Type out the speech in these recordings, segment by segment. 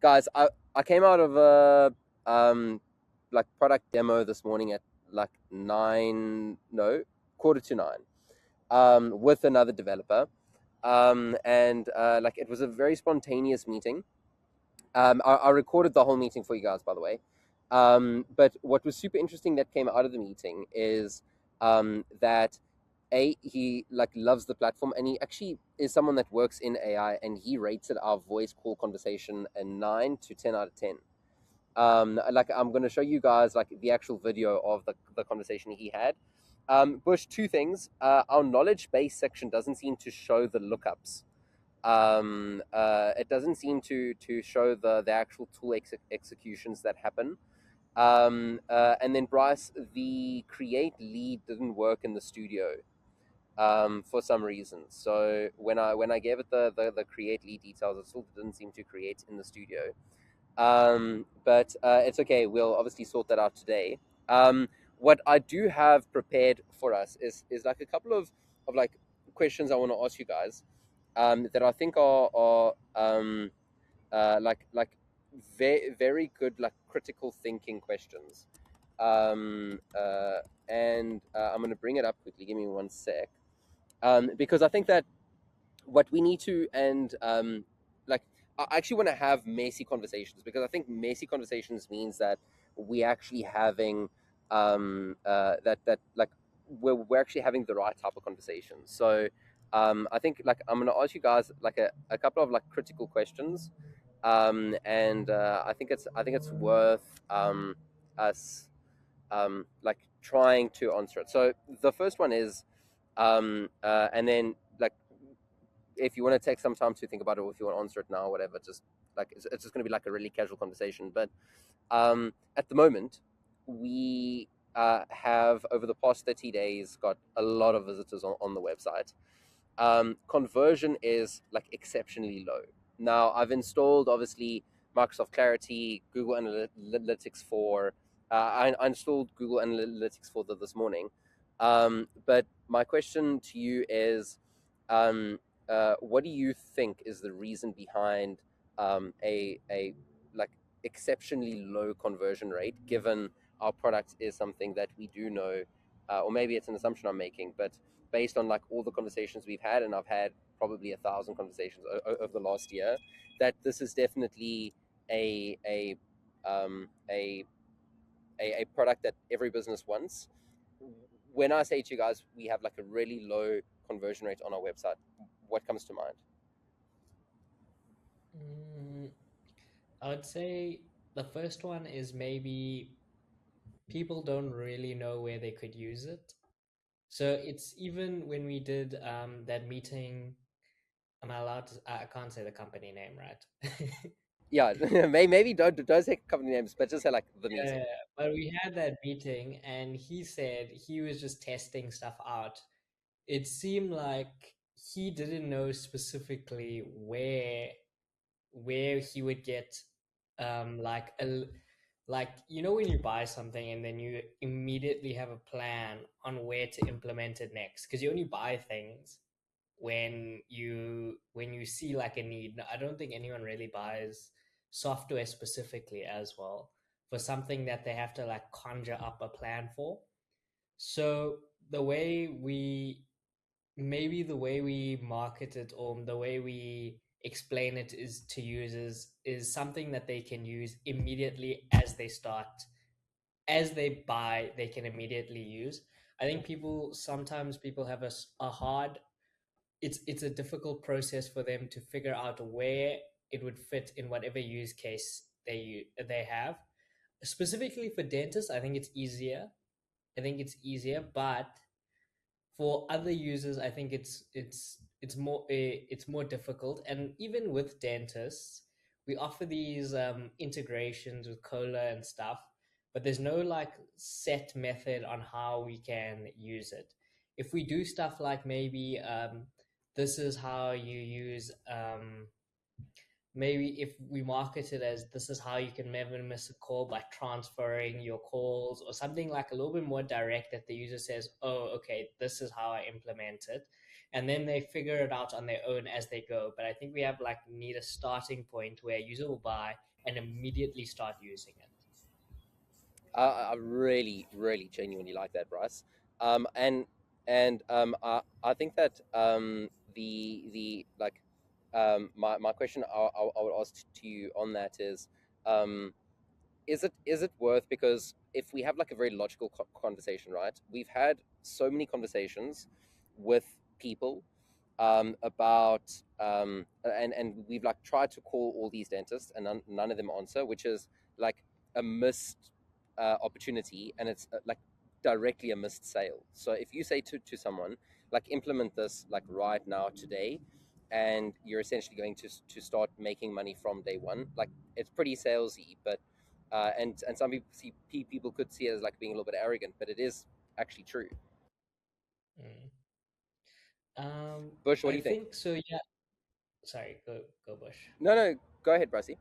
Guys, I came out of a like product demo this morning at like 9, no, quarter to 9, with another developer. And like it was a very spontaneous meeting. I recorded the whole meeting for you guys, by the way. But what was super interesting that came out of the meeting is that he like loves the platform, and he actually is someone that works in AI, and he rated our voice call conversation a 9 to 10 out of 10. Like I'm going to show you guys like the actual video of the conversation he had. Bush, two things. Our knowledge base section doesn't seem to show the lookups. It doesn't seem to show the actual tool executions that happen. And then Bryce, the create lead didn't work in the studio for some reason. So when I gave it the create lead details, it still didn't seem to create in the studio. But it's okay. We'll obviously sort that out today. What I do have prepared for us is like a couple of like questions I want to ask you guys, that I think are like very good like critical thinking questions. And I'm going to bring it up quickly. Give me one sec. Because I think that what we need to, and like I actually want to have messy conversations, because I think messy conversations means that we actually having that like we're actually having the right type of conversation. So I think like I'm going to ask you guys like a couple of like critical questions, and I think it's worth us like trying to answer it. So the first one is, and then like if you want to take some time to think about it, or if you want to answer it now, or whatever, just like it's just going to be like a really casual conversation. But at the moment, we have over the past 30 days got a lot of visitors on the website. Conversion is like exceptionally low. Now I've installed obviously Microsoft Clarity, Google Analytics for. I installed Google Analytics for this morning. But my question to you is, what do you think is the reason behind a like exceptionally low conversion rate, given our product is something that we do know, or maybe it's an assumption I'm making, but based on like all the conversations we've had, and I've had probably 1,000 conversations over the last year, that this is definitely a a um, a, a product that every business wants. When I say to you guys, we have like a really low conversion rate on our website, what comes to mind? Mm, I would say the first one is maybe people don't really know where they could use it. So it's even when we did that meeting, am I allowed to? I can't say the company name, right? Yeah, maybe don't say company names, but just say like the meeting. Yeah, but we had that meeting, and he said he was just testing stuff out. It seemed like he didn't know specifically where he would get like like when you buy something and then you immediately have a plan on where to implement it next, because you only buy things when you see like a need. I don't think anyone really buys software specifically as well for something that they have to like conjure up a plan for. So the way we maybe the way we market it, or the way we explain it is to users, is something that they can use immediately as they start, as they buy, they can immediately use. I think people have a hard, it's a difficult process for them to figure out where it would fit in whatever use case they have. Specifically for dentists, I think it's easier, but for other users, I think it's more difficult. And even with dentists, we offer these integrations with Cola and stuff, but there's no like set method on how we can use it. If we do stuff like maybe this is how you use maybe if we market it as this is how you can never miss a call by transferring your calls, or something like a little bit more direct, that the user says, oh, okay, this is how I implement it, and then they figure it out on their own as they go. But I think we have like need a starting point where a user will buy, and immediately start using it. I really, really genuinely like that, Bryce. And I think that the like my question I would ask to you on that um, is it worth, because if we have like a very logical conversation, right? We've had so many conversations with people about and we've like tried to call all these dentists and none of them answer, which is like a missed opportunity, and it's like directly a missed sale. So if you say to someone like implement this like right now today, and you're essentially going to start making money from day one, like it's pretty salesy, but and some people could see it as like being a little bit arrogant, but it is actually true. Mm. Bush, what do I you think? think so. Yeah. Sorry. Go Bush. No, go ahead, Brassy.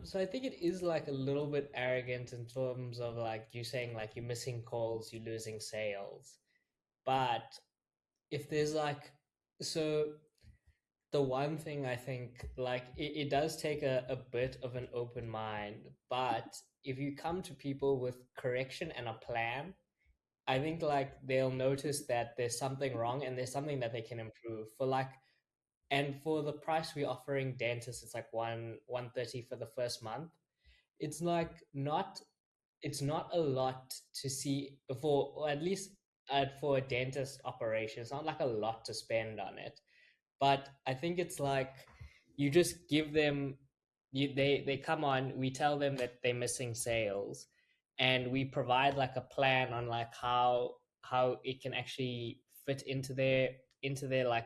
So I think it is like a little bit arrogant in terms of like you saying like you're missing calls, you're losing sales. But if there's like, so the one thing I think like it does take a bit of an open mind, but if you come to people with correction and a plan, I think like they'll notice that there's something wrong and there's something that they can improve for like, and for the price we're offering dentists, it's like 130 for the first month. It's like not, it's not a lot to see for, or at least for a dentist operation. It's not like a lot to spend on it, but I think it's like you just give them, they come on, we tell them that they're missing sales, and we provide like a plan on like how it can actually fit into their like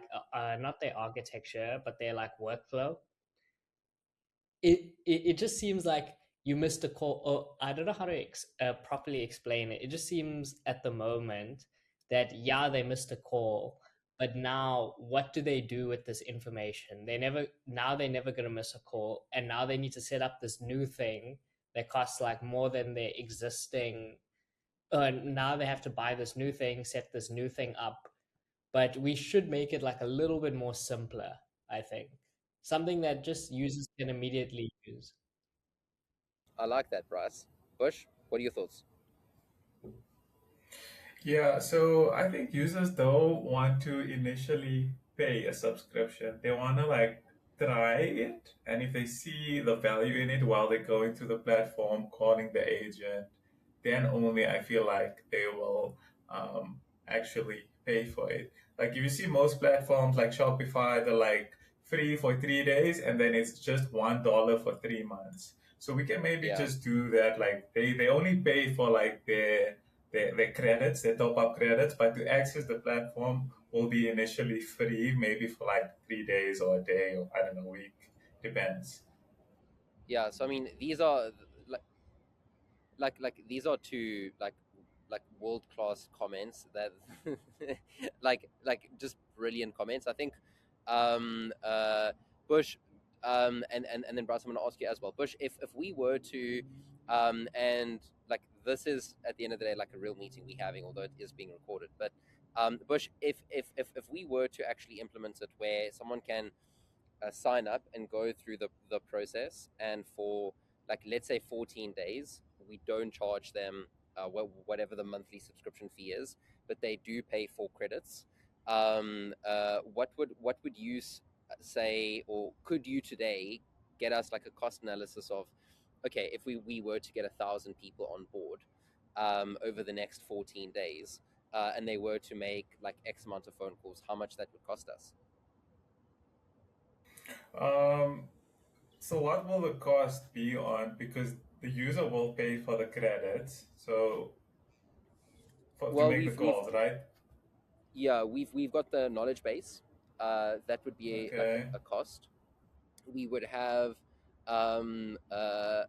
not their architecture but their like workflow. It just seems like you missed a call, or I don't know how to properly explain it. It just seems at the moment that yeah, they missed a call, but now what do they do with this information? They're never going to miss a call, and now they need to set up this new thing that costs like more than their existing. Now they have to buy this new thing, set this new thing up, but we should make it like a little bit more simpler, I think. Something that just users can immediately use. I like that, Bryce. Bush, what are your thoughts? Yeah, so I think users don't want to initially pay a subscription. They want to like try it, and if they see the value in it while they're going through the platform, calling the agent, then only I feel like they will actually pay for it. Like if you see most platforms like Shopify, they're like free for 3 days, and then it's just $1 for 3 months. So we can maybe Yeah, just do that. Like they only pay for like their credits, their top up credits, but to access the platform will be initially free, maybe for like 3 days or a day or I don't know, week, depends. yeah. So I mean, these are like these are two like world class comments that like just brilliant comments. I think Bush and then Bryce, I'm going to ask you as well. Bush, if we were to and like this is at the end of the day like a real meeting we having, although it is being recorded. But Bush, if we were to actually implement it where someone can sign up and go through the process, and for like let's say 14 days we don't charge them whatever the monthly subscription fee is, but they do pay for credits. What would you say, or could you today get us like a cost analysis of, okay, if we were to get 1,000 people on board over the next 14 days, and they were to make like X amount of phone calls, how much that would cost us? Um, so what will the cost be on? Because the user will pay for the credits, so to Well, make the we've calls, right? yeah, we've got the knowledge base. That would be like Okay. a cost. We would have, um, uh,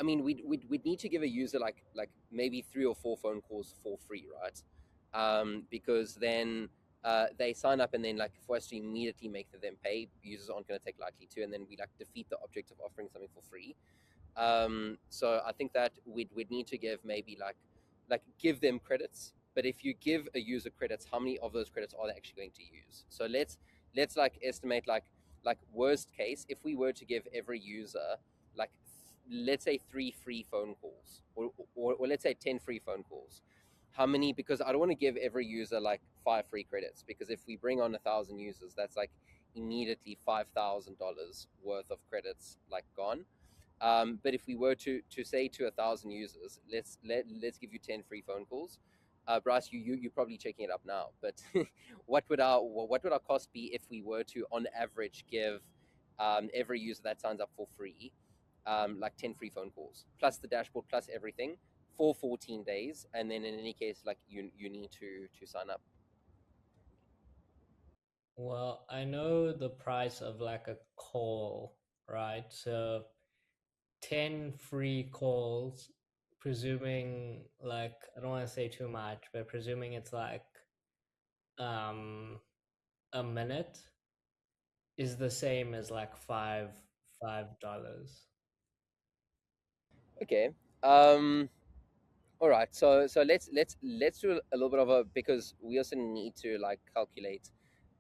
I mean, we'd need to give a user like maybe 3 or 4 phone calls for free, right? Because then they sign up, and then like for us to immediately make them pay, users aren't going to take likely to, and then we like defeat the object of offering something for free. So I think that we'd need to give maybe like give them credits. But if you give a user credits, how many of those credits are they actually going to use? So let's like estimate like like worst case, if we were to give every user like let's say 3 free phone calls, or let's say 10 free phone calls, how many? Because I don't want to give every user like 5 free credits, because if we bring on 1,000 users, that's like immediately $5,000 worth of credits like gone. But if we were to say to 1,000 users, let's give you 10 free phone calls. Bryce, you're probably checking it up now, but what would our cost be if we were to, on average, give every user that signs up for free, like 10 free phone calls plus the dashboard plus everything for 14 days, and then in any case, like you need to sign up. Well, I know the price of like a call, right? So 10 free calls, presuming like I don't want to say too much, but presuming it's like um a minute is the same as like $5. Okay. All right, so let's do a little bit of a, because we also need to like calculate,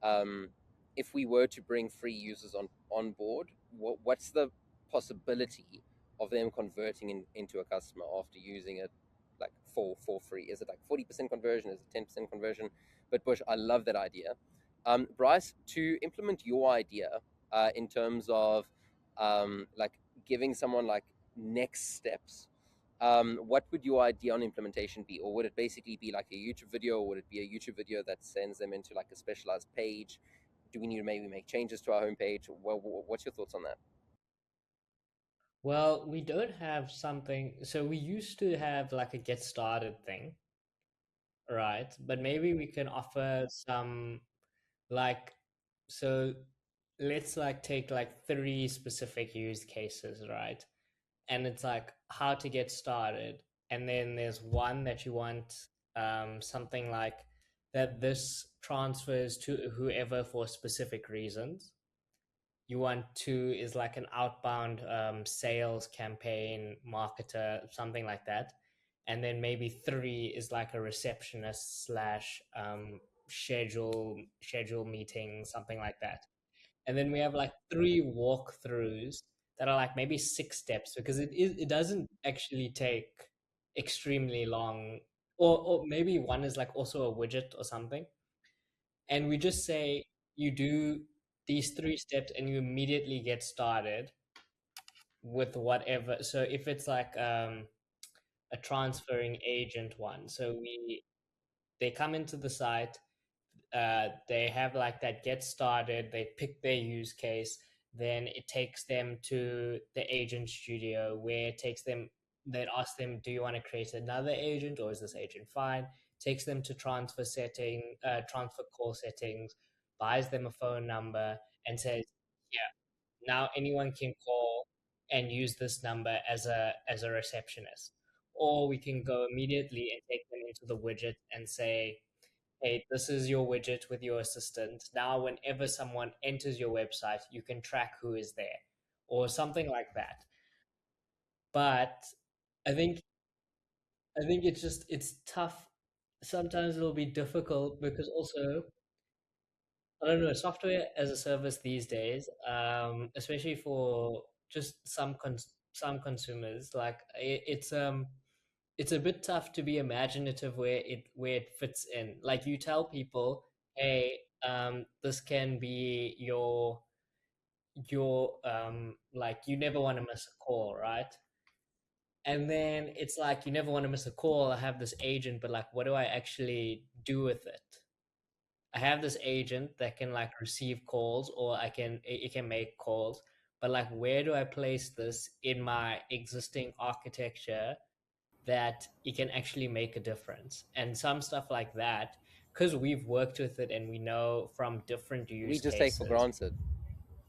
um, if we were to bring free users on board, what's the possibility of them converting into a customer after using it like for free? Is it like 40% conversion? Is it 10% conversion? But Bush, I love that idea. Bryce, to implement your idea, in terms of like giving someone like next steps, what would your idea on implementation be? Or would it basically be like a YouTube video, or would it be a YouTube video that sends them into like a specialized page? Do we need to maybe make changes to our homepage? What's your thoughts on that? Well, we don't have something, so we used to have like a get started thing, right? But maybe we can offer some like, so let's like take like three specific use cases, right? And it's like how to get started. And then there's one that you want something like that this transfers to whoever for specific reasons. You want two is like an outbound sales campaign marketer, something like that. And then maybe three is like a receptionist slash schedule meeting, something like that. And then we have like three walkthroughs that are like maybe 6 steps, because it doesn't actually take extremely long, or maybe one is like also a widget or something. And we just say you do these 3 steps and you immediately get started with whatever. So if it's like a transferring agent one, so we they come into the site, they have like that get started, they pick their use case, then it takes them to the agent studio where it takes them, they ask them, do you want to create another agent or is this agent fine? Takes them to transfer call settings, buys them a phone number and says, yeah, now anyone can call and use this number as a receptionist. Or we can go immediately and take them into the widget and say, hey, this is your widget with your assistant. Now, whenever someone enters your website, you can track who is there, or something like that. But I think it's tough. Sometimes it'll be difficult because also I don't know, software as a service these days, especially for just some consumers, like it's a bit tough to be imaginative where it fits in. Like you tell people, hey, this can be your like you never want to miss a call, right? And then it's like you never want to miss a call. I have this agent, but like, what do I actually do with it? I have this agent that can like receive calls, or it can make calls, but like, where do I place this in my existing architecture that it can actually make a difference? And some stuff like that, because we've worked with it and we know from different We use just take for cases, granted.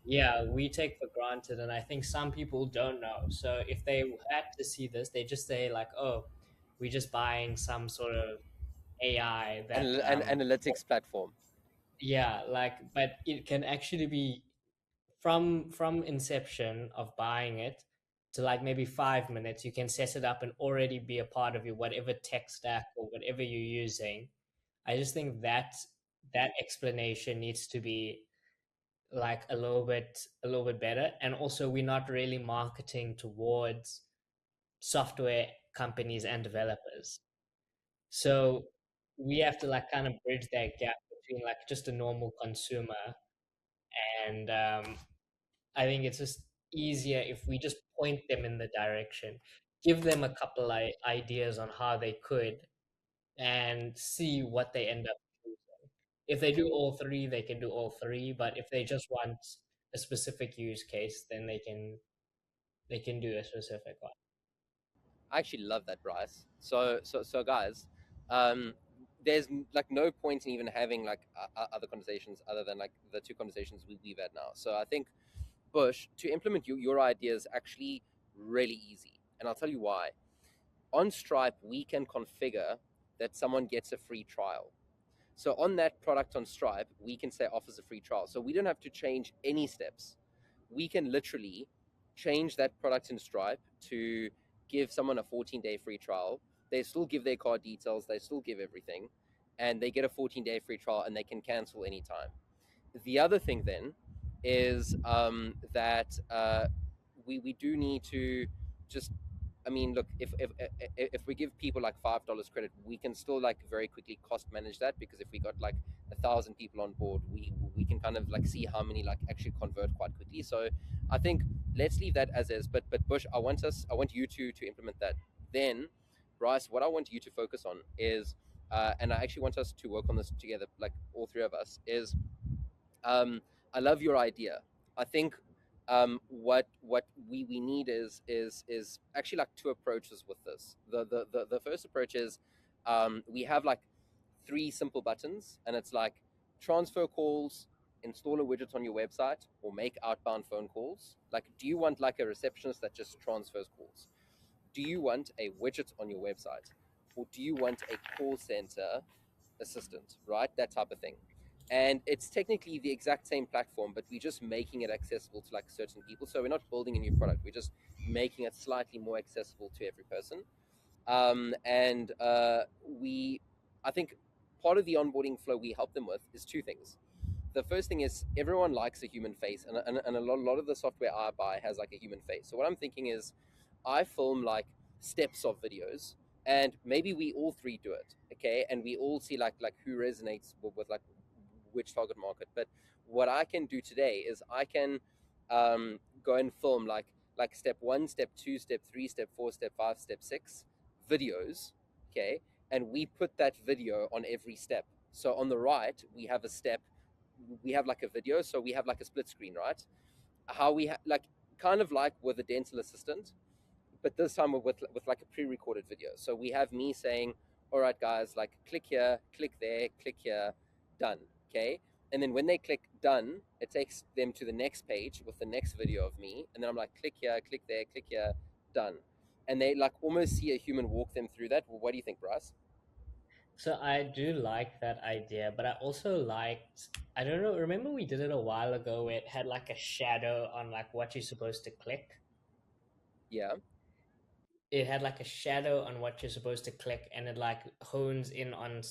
yeah, we take for granted. And I think some people don't know. So if they had to see this, they just say like, oh, we're just buying some sort of AI that And analytics platform. yeah, like, but it can actually be from inception of buying it to like maybe 5 minutes, you can set it up and already be a part of your whatever tech stack or whatever you're using. I just think that that explanation needs to be like a little bit better. And also we're not really marketing towards software companies and developers. So we have to like kind of bridge that gap between like just a normal consumer and I think it's just easier if we just point them in the direction, give them a couple ideas on how they could, and see what they end up choosing. If they do all three, they can do all three. But if they just want a specific use case, then they can do a specific one. I actually love that, Bryce. So guys, um, there's like no point in even having like other conversations other than like the two conversations we've had now. So I think Bush, to implement your idea is actually really easy, and I'll tell you why. On Stripe, we can configure that someone gets a free trial. So on that product on Stripe, we can say offers a free trial. So we don't have to change any steps. We can literally change that product in Stripe to give someone a 14-day free trial. They still give their card details, they still give everything, and they get a 14-day free trial and they can cancel anytime. The other thing then is that we do need to just, I mean, look, if we give people like $5 credit, we can still like very quickly cost manage that, because if we got like 1,000 people on board, we can kind of like see how many like actually convert quite quickly. So I think let's leave that as is. But Bush, I want you to implement that. Then, Bryce, what I want you to focus on is, and I actually want us to work on this together, like all three of us, is I love your idea. I think what we need is actually like two approaches with this. The first approach is we have like three simple buttons, and it's like transfer calls, install a widget on your website, or make outbound phone calls. Like, do you want like a receptionist that just transfers calls? Do you want a widget on your website, or do you want a call center assistant, right? That type of thing. And it's technically the exact same platform, but we're just making it accessible to like certain people. So we're not building a new product, we're just making it slightly more accessible to every person. And we, I think part of the onboarding flow we help them with is two things. The first thing is everyone likes a human face, and a lot of the software I buy has like a human face. So what I'm thinking is I film like steps of videos, and maybe we all three do it, okay, and we all see like who resonates with like which target market. But what I can do today is I can go and film like step one, step two, step three, step four, step five, step six videos, okay, and we put that video on every step. So on the right we have a step, we have like a video, so we have like a split screen, right? How we like kind of like with a dental assistant, but this time with like a pre-recorded video. So we have me saying, all right guys, like click here, click there, click here, done, okay. And then when they click done, it takes them to the next page with the next video of me, and then I'm like click here, click there, click here, done. And they like almost see a human walk them through that. Well, what do you think, Bryce? So I do like that idea, but I also liked, I don't know, remember we did it a while ago where it had like a shadow on like what you're supposed to click? Yeah. It had like a shadow on what you're supposed to click and it like hones in on.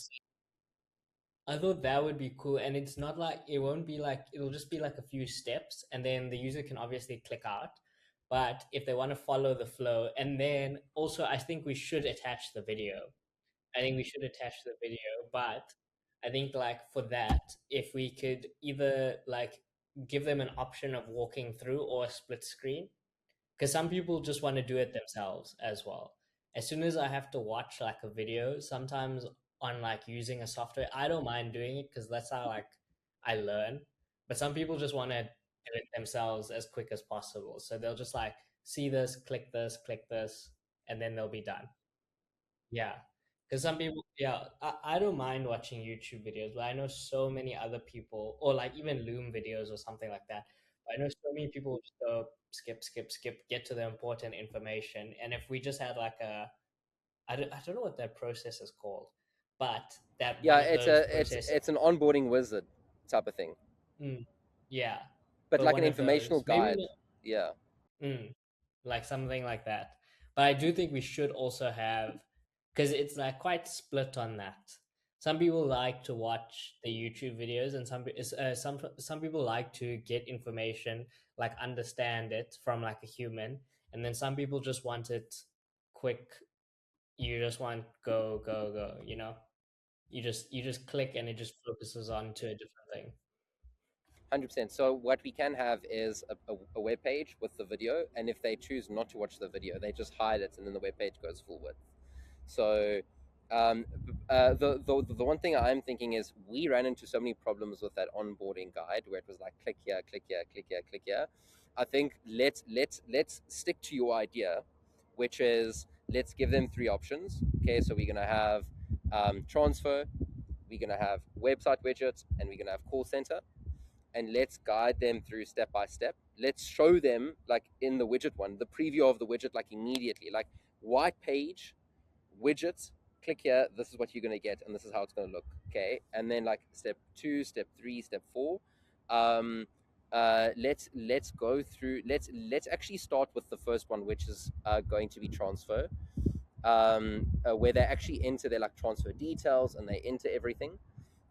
I thought that would be cool. And it's not like, it won't be like, it'll just be like a few steps and then the user can obviously click out. But if they want to follow the flow, and then also I think we should attach the video. I think we should attach the video, but I think like for that, if we could either like give them an option of walking through or a split screen, because some people just want to do it themselves as well. As soon as I have to watch like a video, sometimes on like using a software, I don't mind doing it because that's how like I learn. But some people just want to do it themselves as quick as possible. So they'll just like see click this, and then they'll be done. Yeah. Because some people, yeah, I don't mind watching YouTube videos, but I know so many other people, or like even Loom videos or something like that. I know so many people just go skip, get to the important information. And if we just had like I don't know what that process is called, but that Yeah, one of those processes, it's an onboarding wizard type of thing, mm, yeah, but but like an one of informational those, maybe guide. Yeah. like something like that. But I do think we should also have, because it's like quite split on that. some people like to watch the YouTube videos, and some people like to get information, like understand it from like a human, and then some people just want it quick. You just want go go go. You just click and it just focuses on to a different thing. 100%. So what we can have is a web page with the video, and if they choose not to watch the video, they just hide it, and then the web page goes full width. So the one thing I'm thinking is we ran into so many problems with that onboarding guide where it was like click here, click here, click here, click here. I think let's stick to your idea, which is let's give them three options. Okay, so we're gonna have transfer, we're gonna have website widget, and we're gonna have call center, and let's guide them through step by step. Let's show them, like in the widget one, the preview of the widget, like immediately, like white page, widgets, click here, this is what you're going to get, and this is how it's going to look. Okay, and then like step 2, step 3, step 4. Let's go through. Let's actually start with the first one, which is going to be transfer, where they actually enter their like transfer details and they enter everything.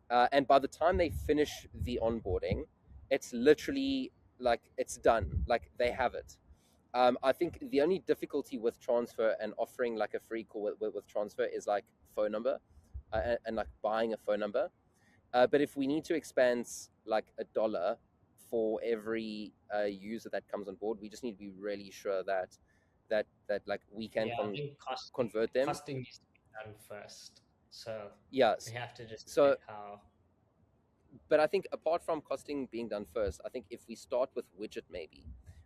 And by the time they finish the onboarding, it's literally like it's done. Like they have it. I think the only difficulty with transfer and offering like a free call with transfer is like phone number, and like buying a phone number. But if we need to expense like $1 for every user that comes on board, we just need to be really sure that like we can Yeah, I think convert them. costing needs to be done first. So Yes. we have to just So check how. but I think apart from costing being done first, I think if we start with widget, maybe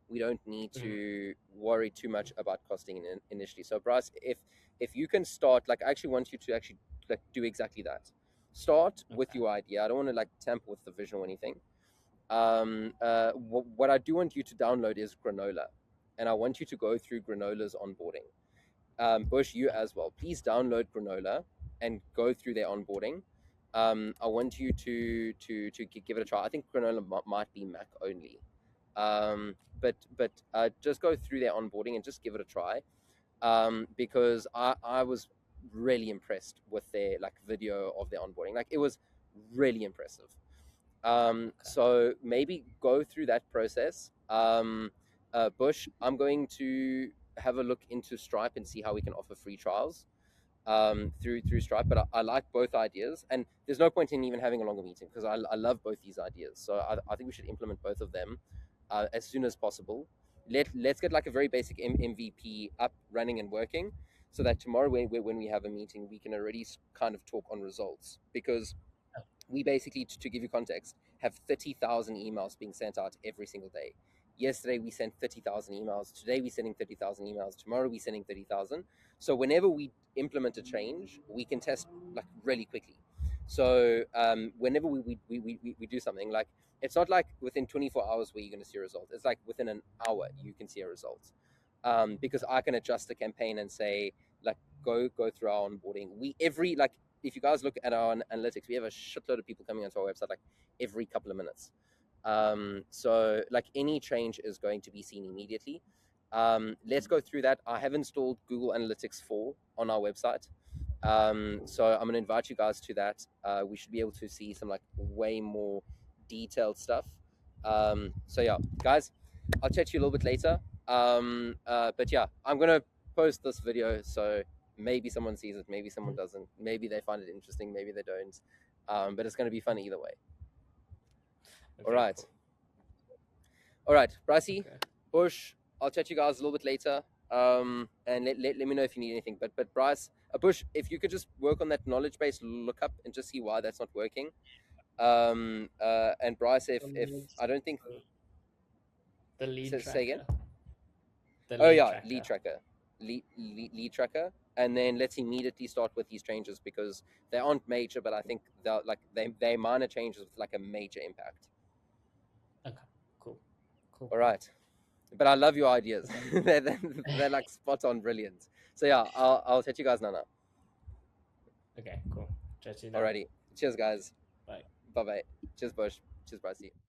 we don't need to worry too much about costing initially. So Bryce, if you can start, like I actually want you to actually like do exactly that. Start with Okay. your idea. I don't want to like tamper with the vision or anything. What I do want you to download is Granola, and I want you to go through Granola's onboarding. Bush, you as well. Please download Granola and go through their onboarding. I want you to give it a try. I think Granola might be Mac only, but just go through their onboarding and just give it a try, because I was really impressed with their like video of their onboarding. Like it was really impressive. So maybe go through that process. Bush, I'm going to have a look into Stripe and see how we can offer free trials through Stripe. But I like both ideas, and there's no point in even having a longer meeting because I love both these ideas. So I think we should implement both of them as soon as possible. Let's get like a very basic MVP up, running, and working, so that tomorrow when we have a meeting, we can already kind of talk on results, because we basically, to give you context, have 30,000 emails being sent out every single day. Yesterday we sent 30,000 emails. Today we're sending 30,000 emails. Tomorrow we're sending 30,000. So whenever we implement a change, we can test like really quickly. So whenever we do something, like it's not like within 24 hours where you're going to see a result. It's like within an hour you can see a result, because I can adjust the campaign and say like go through our onboarding. We every like if you guys look at our analytics, we have a shitload of people coming onto our website like every couple of minutes. So like any change is going to be seen immediately. Let's go through that. I have installed Google Analytics 4 on our website. So I'm going to invite you guys to that. We should be able to see some like way more detailed stuff. So yeah, guys, I'll chat to you a little bit later. But yeah, I'm going to post this video, so maybe someone sees it, maybe someone doesn't, maybe they find it interesting, maybe they don't. But it's going to be fun either way. Okay, All right. cool. All right, Brycey, Okay. Bush, I'll chat to you guys a little bit later. And let me know if you need anything. But Bryce, Bush, if you could just work on that knowledge base lookup and just see why that's not working. And Bryce, if I don't think the lead tracker. say again. The Oh lead yeah, tracker. lead tracker, and then let's immediately start with these changes because they aren't major, but I think they're like they minor changes with like a major impact. Okay, cool. All right, but I love your ideas. They're like spot on, brilliant. So yeah, I'll chat you guys now. Okay, cool. Chat to you now. Alrighty, cheers guys. Bye. Bye bye. Cheers Bush. Cheers Brycey.